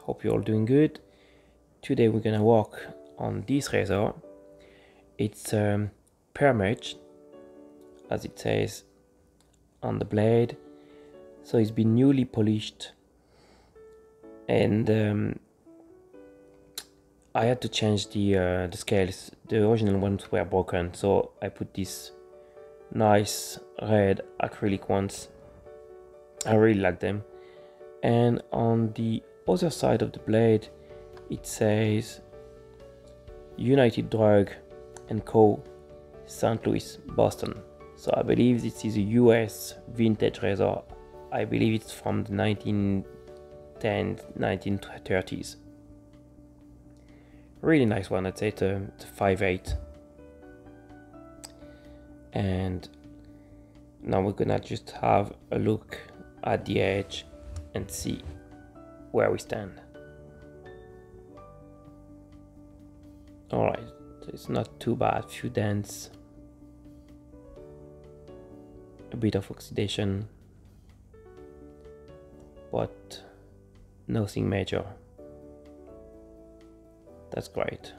Hope you're all doing good. Today we're gonna work on this razor. It's Permedge, as it says on the blade. So it's been newly polished, and I had to change the scales. The original ones were broken, so I put this nice red acrylic ones. I really like them. And on the other side of the blade it says United Drug Co, St. Louis, Boston. So I believe this is a US vintage razor. I believe it's from the 1910s, 1930s. Really nice one. I'd say it's a 5/8. And now we're gonna just have a look at the edge and see where we stand. Alright, so it's not too bad. Few dents, a bit of oxidation, but nothing major. That's great.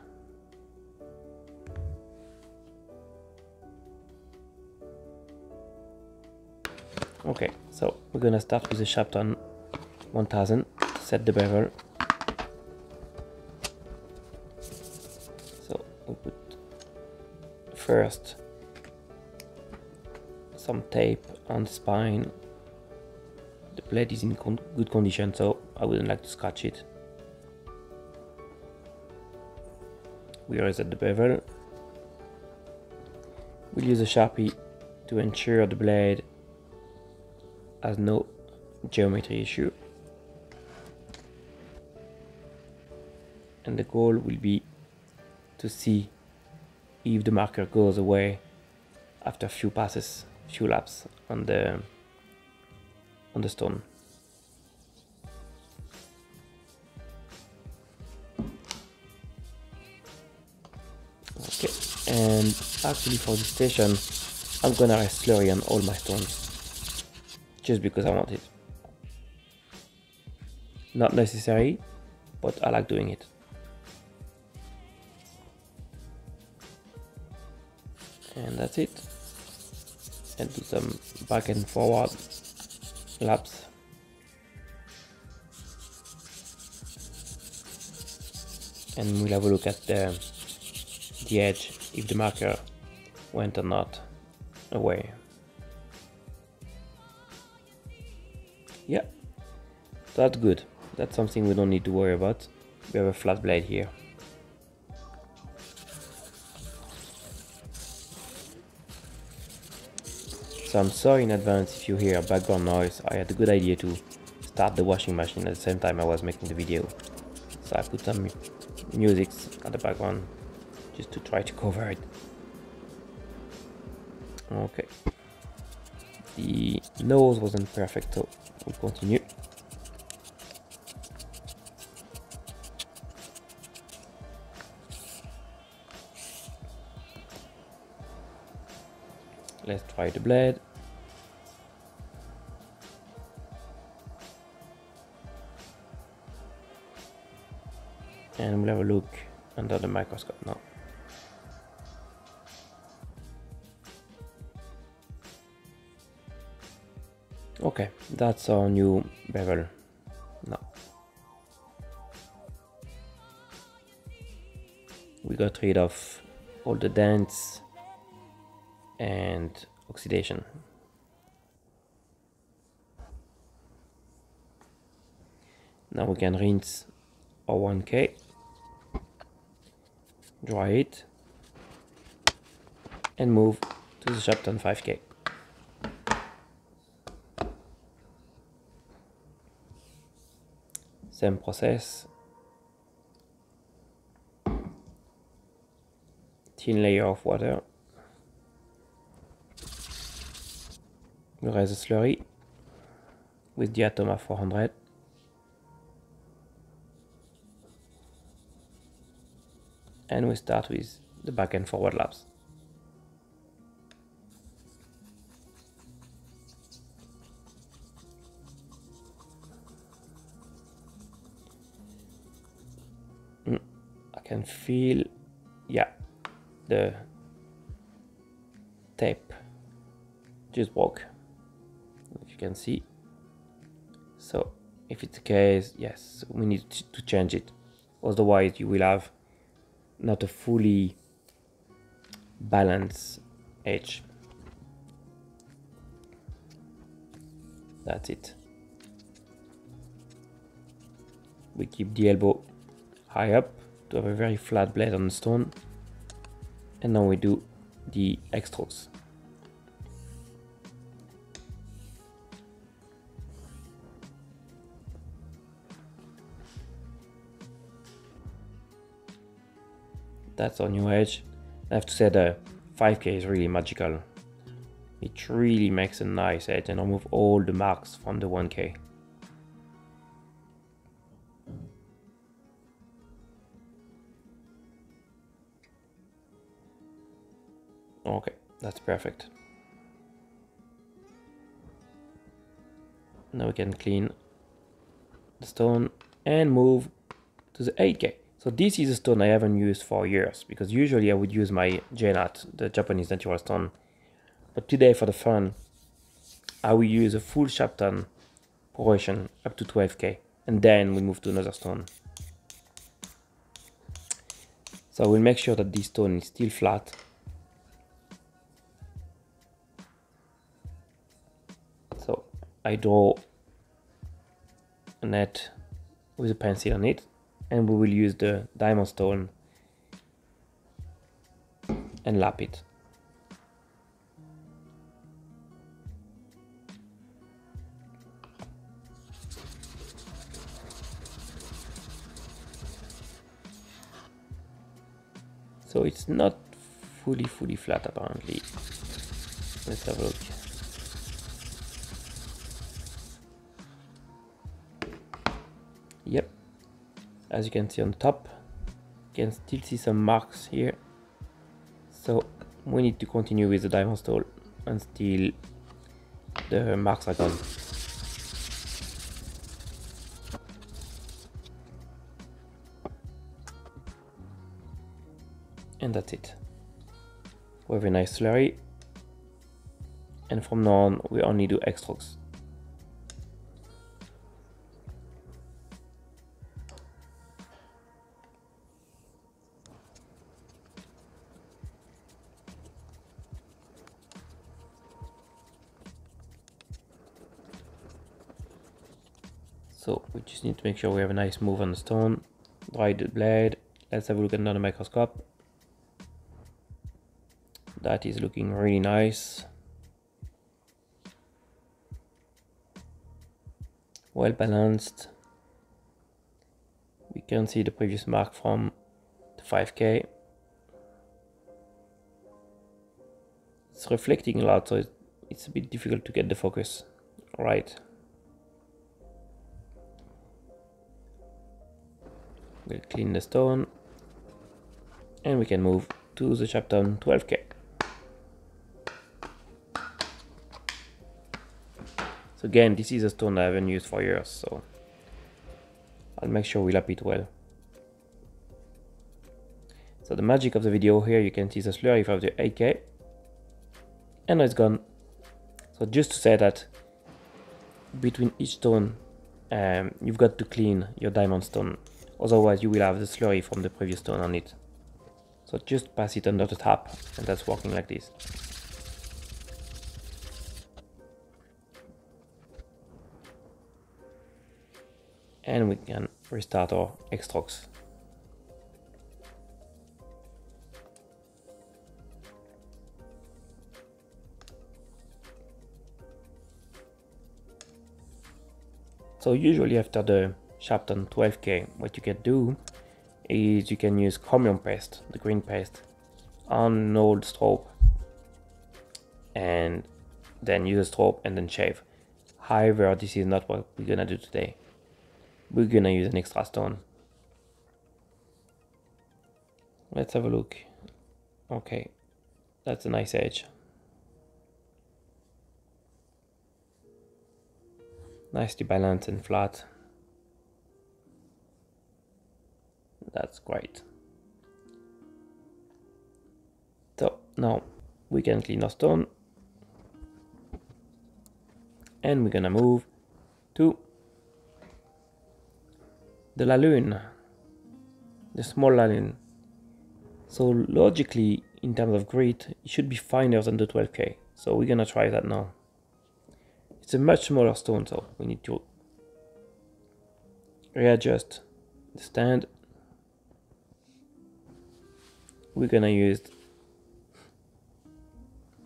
Okay, so we're gonna start with the Shapton 1000 to set the bevel. So we put first some tape on the spine. The blade is in good condition, so I wouldn't like to scratch it. We reset the bevel. We'll use a Sharpie to ensure the blade has no geometry issue. And the goal will be to see if the marker goes away after a few passes, few laps on the stone. Okay, and actually for this station I'm gonna rest slurry on all my stones, just because I want it. Not necessary, but I like doing it. And that's it. And do some back and forward laps. And we'll have a look at the edge, if the marker went or not away. Yeah, that's good. That's something we don't need to worry about. We have a flat blade here. So I'm sorry in advance if you hear background noise. I had a good idea to start the washing machine at the same time I was making the video. So I put some music at the background just to try to cover it. Okay. The nose wasn't perfect, so we'll continue. Let's try the blade. And we'll have a look under the microscope now. Okay, that's our new bevel now. We got rid of all the dents and oxidation. Now we can rinse our 1K, dry it, and move to the Shapton 5K. Same process. Thin layer of water. We raise the slurry with the Atoma 400. And we start with the back and forward laps. can feel, yeah, the tape just broke, if you can see. So if it's the case, yes, we need to change it. Otherwise you will have not a fully balanced edge. That's it. We keep the elbow high up to have a very flat blade on the stone. And now we do the X strokes. That's our new edge. I have to say the 5K is really magical. It really makes a nice edge and remove all the marks from the 1K. Okay, that's perfect. Now we can clean the stone and move to the 8K. So this is a stone I haven't used for years, because usually I would use my JNAT, the Japanese natural stone. But today, for the fun, I will use a full Shapton progression up to 12K, and then we move to another stone. So we'll make sure that this stone is still flat. So I draw a net with a pencil on it, and we will use the diamond stone and lap it. So it's not fully flat apparently. Let's have a look. Yep, as you can see on the top, you can still see some marks here. So we need to continue with the diamond stone until the marks are gone. And that's it. We have a nice slurry, and from now on we only do X strokes. So we just need to make sure we have a nice move on the stone. Dry the blade. Let's have a look under the microscope. That is looking really nice. Well balanced. We can see the previous mark from the 5K. It's reflecting a lot, so it's a bit difficult to get the focus right. We'll clean the stone and we can move to the Shapton 12K. So again, this is a stone I haven't used for years, so I'll make sure we lap it well. So the magic of the video here, you can see the slurry from the 8K, and now it's gone. So just to say that between each stone, you've got to clean your diamond stone. Otherwise you will have the slurry from the previous stone on it. So just pass it under the tap, and that's working like this. And we can restart our X strokes. So usually after the Shapton 12K, what you can do is you can use chromium paste, the green paste, on an old strobe, and then use a strobe and then shave. However, this is not what we're gonna do today. We're gonna use an extra stone. Let's have a look. Okay, that's a nice edge. Nicely balanced and flat. That's great. Now we can clean our stone, and we're gonna move to the La Lune, the small La Lune. So logically, in terms of grit, it should be finer than the 12K. So we're gonna try that now. It's a much smaller stone, so we need to readjust the stand. We're gonna use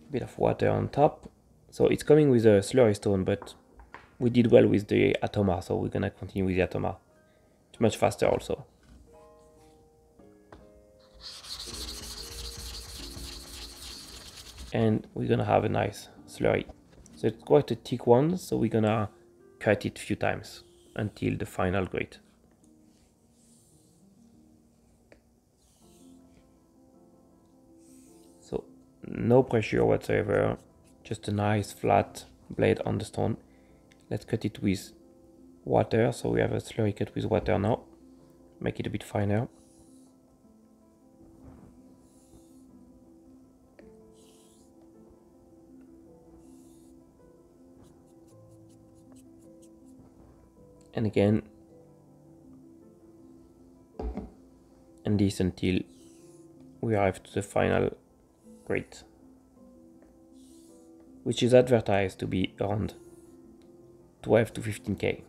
a bit of water on top. So it's coming with a slurry stone, but we did well with the Atoma, so we're gonna continue with the Atoma. It's much faster also. And we're gonna have a nice slurry. So it's quite a thick one, so we're gonna cut it a few times until the final grit. So no pressure whatsoever, just a nice flat blade on the stone. Let's cut it with water, so we have a slurry cut with water now. Make it a bit finer. And again, and this until we arrive to the final grit, which is advertised to be around 12 to 15K.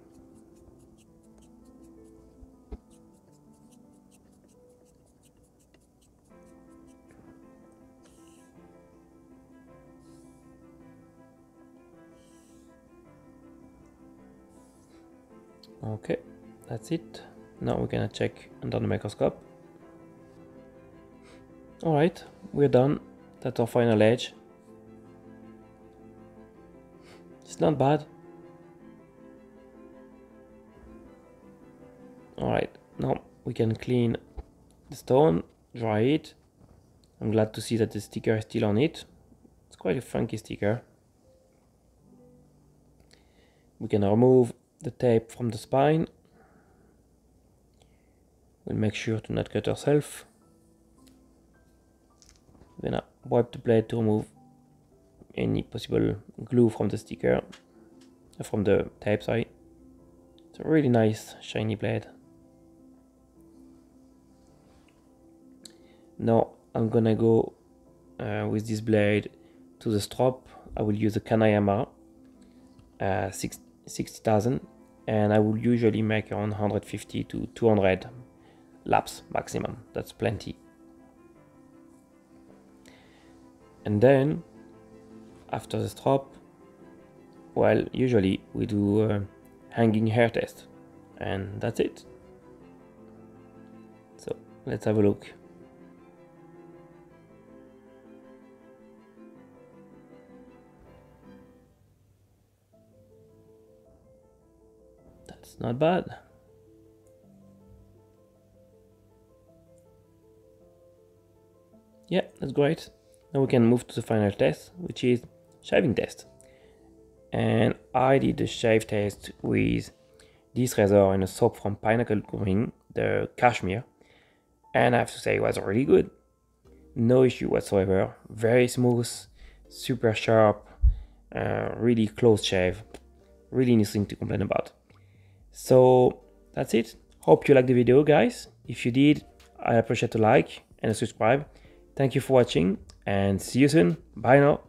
Okay, that's it. Now we're gonna check under the microscope. Alright, we're done. That's our final edge. It's not bad. Alright, now we can clean the stone, dry it. I'm glad to see that the sticker is still on it. It's quite a funky sticker. We can remove the tape from the spine. We'll make sure to not cut ourselves. We're gonna wipe the blade to remove any possible glue from the sticker, from the tape, sorry. It's a really nice shiny blade. Now I'm gonna go with this blade to the strop. I will use a Kanayama 60,000, and I will usually make around 150 to 200 laps maximum. That's plenty. And then after the strop, well, usually we do a hanging hair test, and that's it. So let's have a look. That's not bad. Yeah, that's great. Now we can move to the final test, which is shaving test. And I did the shave test with this razor and a soap from Pinnacle Grooming, the Cashmere, and I have to say it was really good. No issue whatsoever. Very smooth, super sharp, really close shave. Really nothing to complain about. So that's it. Hope you liked the video, guys. If you did, I appreciate a like and a subscribe. Thank you for watching, and see you soon. Bye now.